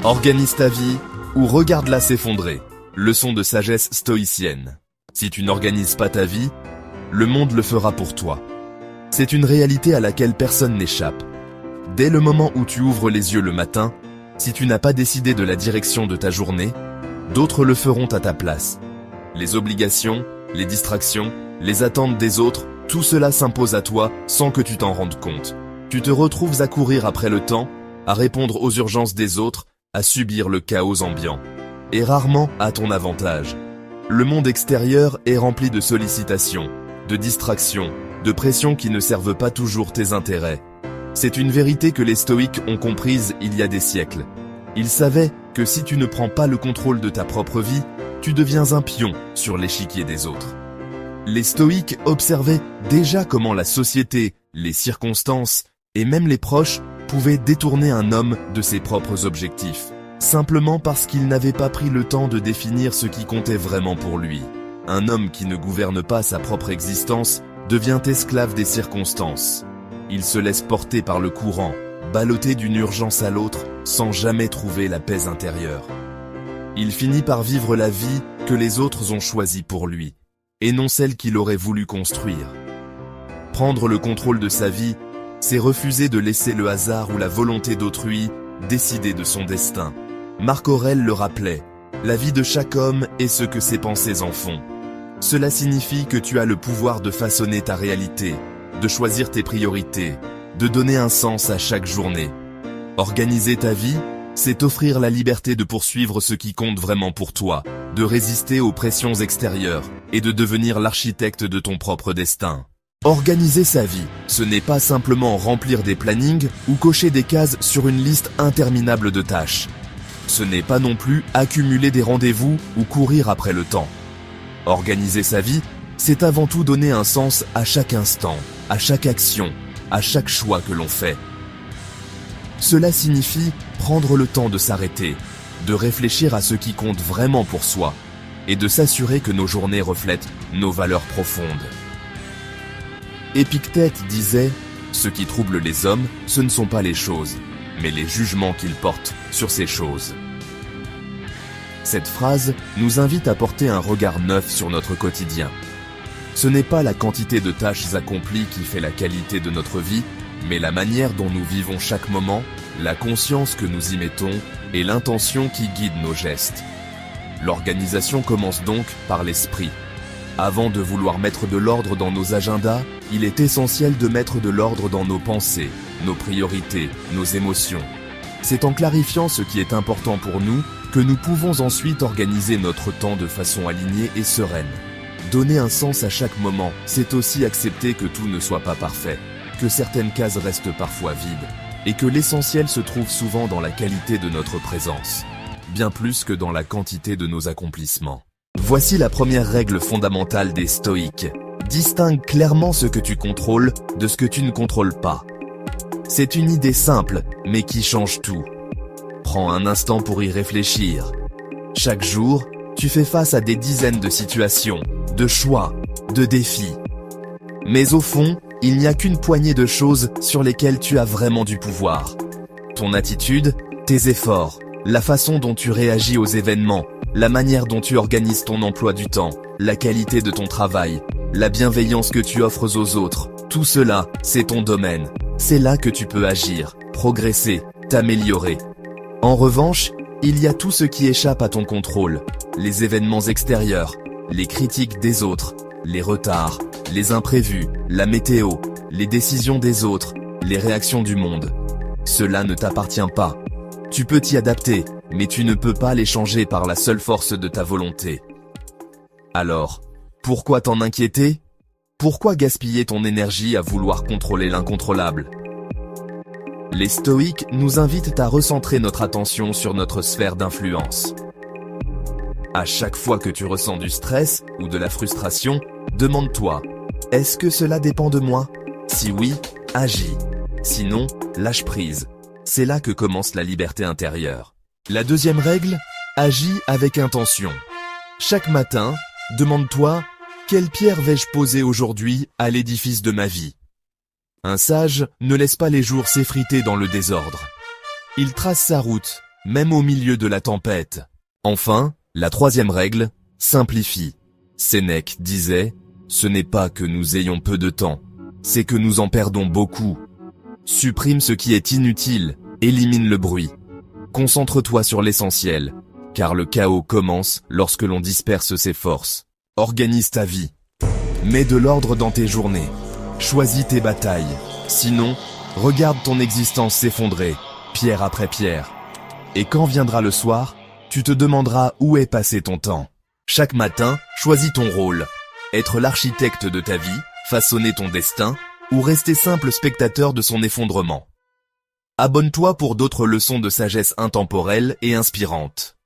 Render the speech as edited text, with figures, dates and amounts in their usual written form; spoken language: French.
Organise ta vie ou regarde-la s'effondrer. Leçon de sagesse stoïcienne. Si tu n'organises pas ta vie, le monde le fera pour toi. C'est une réalité à laquelle personne n'échappe. Dès le moment où tu ouvres les yeux le matin, si tu n'as pas décidé de la direction de ta journée, d'autres le feront à ta place. Les obligations, les distractions, les attentes des autres, tout cela s'impose à toi sans que tu t'en rendes compte. Tu te retrouves à courir après le temps, à répondre aux urgences des autres, à subir le chaos ambiant. Et rarement à ton avantage. Le monde extérieur est rempli de sollicitations, de distractions, de pressions qui ne servent pas toujours tes intérêts. C'est une vérité que les stoïques ont comprise il y a des siècles. Ils savaient que si tu ne prends pas le contrôle de ta propre vie, tu deviens un pion sur l'échiquier des autres. Les stoïques observaient déjà comment la société, les circonstances et même les proches pouvaient détourner un homme de ses propres objectifs, simplement parce qu'il n'avait pas pris le temps de définir ce qui comptait vraiment pour lui. Un homme qui ne gouverne pas sa propre existence devient esclave des circonstances. Il se laisse porter par le courant, ballotté d'une urgence à l'autre, sans jamais trouver la paix intérieure. Il finit par vivre la vie que les autres ont choisie pour lui, et non celle qu'il aurait voulu construire. Prendre le contrôle de sa vie, c'est refuser de laisser le hasard ou la volonté d'autrui décider de son destin. Marc Aurèle le rappelait, la vie de chaque homme est ce que ses pensées en font. Cela signifie que tu as le pouvoir de façonner ta réalité, de choisir tes priorités, de donner un sens à chaque journée. Organiser ta vie, c'est offrir la liberté de poursuivre ce qui compte vraiment pour toi, de résister aux pressions extérieures et de devenir l'architecte de ton propre destin. Organiser sa vie, ce n'est pas simplement remplir des plannings ou cocher des cases sur une liste interminable de tâches. Ce n'est pas non plus accumuler des rendez-vous ou courir après le temps. Organiser sa vie, c'est avant tout donner un sens à chaque instant, à chaque action, à chaque choix que l'on fait. Cela signifie prendre le temps de s'arrêter, de réfléchir à ce qui compte vraiment pour soi, et de s'assurer que nos journées reflètent nos valeurs profondes. Épictète disait « Ce qui trouble les hommes, ce ne sont pas les choses, mais les jugements qu'ils portent sur ces choses. » Cette phrase nous invite à porter un regard neuf sur notre quotidien. Ce n'est pas la quantité de tâches accomplies qui fait la qualité de notre vie, mais la manière dont nous vivons chaque moment, la conscience que nous y mettons et l'intention qui guide nos gestes. L'organisation commence donc par l'esprit. Avant de vouloir mettre de l'ordre dans nos agendas, il est essentiel de mettre de l'ordre dans nos pensées, nos priorités, nos émotions. C'est en clarifiant ce qui est important pour nous que nous pouvons ensuite organiser notre temps de façon alignée et sereine. Donner un sens à chaque moment, c'est aussi accepter que tout ne soit pas parfait, que certaines cases restent parfois vides, et que l'essentiel se trouve souvent dans la qualité de notre présence, bien plus que dans la quantité de nos accomplissements. Voici la première règle fondamentale des stoïques. Distingue clairement ce que tu contrôles de ce que tu ne contrôles pas. C'est une idée simple, mais qui change tout. Prends un instant pour y réfléchir. Chaque jour, tu fais face à des dizaines de situations, de choix, de défis. Mais au fond, il n'y a qu'une poignée de choses sur lesquelles tu as vraiment du pouvoir. Ton attitude, tes efforts, la façon dont tu réagis aux événements, la manière dont tu organises ton emploi du temps, la qualité de ton travail, la bienveillance que tu offres aux autres, tout cela, c'est ton domaine. C'est là que tu peux agir, progresser, t'améliorer. En revanche, il y a tout ce qui échappe à ton contrôle, les événements extérieurs, les critiques des autres, les retards, les imprévus, la météo, les décisions des autres, les réactions du monde. Cela ne t'appartient pas. Tu peux t'y adapter, mais tu ne peux pas les changer par la seule force de ta volonté. Alors, pourquoi t'en inquiéter? Pourquoi gaspiller ton énergie à vouloir contrôler l'incontrôlable? Les stoïques nous invitent à recentrer notre attention sur notre sphère d'influence. À chaque fois que tu ressens du stress ou de la frustration, demande-toi, est-ce que cela dépend de moi? Si oui, agis. Sinon, lâche prise. C'est là que commence la liberté intérieure. La deuxième règle, agis avec intention. Chaque matin, demande-toi, quelle pierre vais-je poser aujourd'hui à l'édifice de ma vie? Un sage ne laisse pas les jours s'effriter dans le désordre. Il trace sa route, même au milieu de la tempête. Enfin, la troisième règle, simplifie. Sénèque disait, ce n'est pas que nous ayons peu de temps, c'est que nous en perdons beaucoup. Supprime ce qui est inutile, élimine le bruit. Concentre-toi sur l'essentiel, car le chaos commence lorsque l'on disperse ses forces. Organise ta vie. Mets de l'ordre dans tes journées. Choisis tes batailles. Sinon, regarde ton existence s'effondrer, pierre après pierre. Et quand viendra le soir, tu te demanderas où est passé ton temps. Chaque matin, choisis ton rôle. Être l'architecte de ta vie, façonner ton destin, ou rester simple spectateur de son effondrement. Abonne-toi pour d'autres leçons de sagesse intemporelle et inspirantes.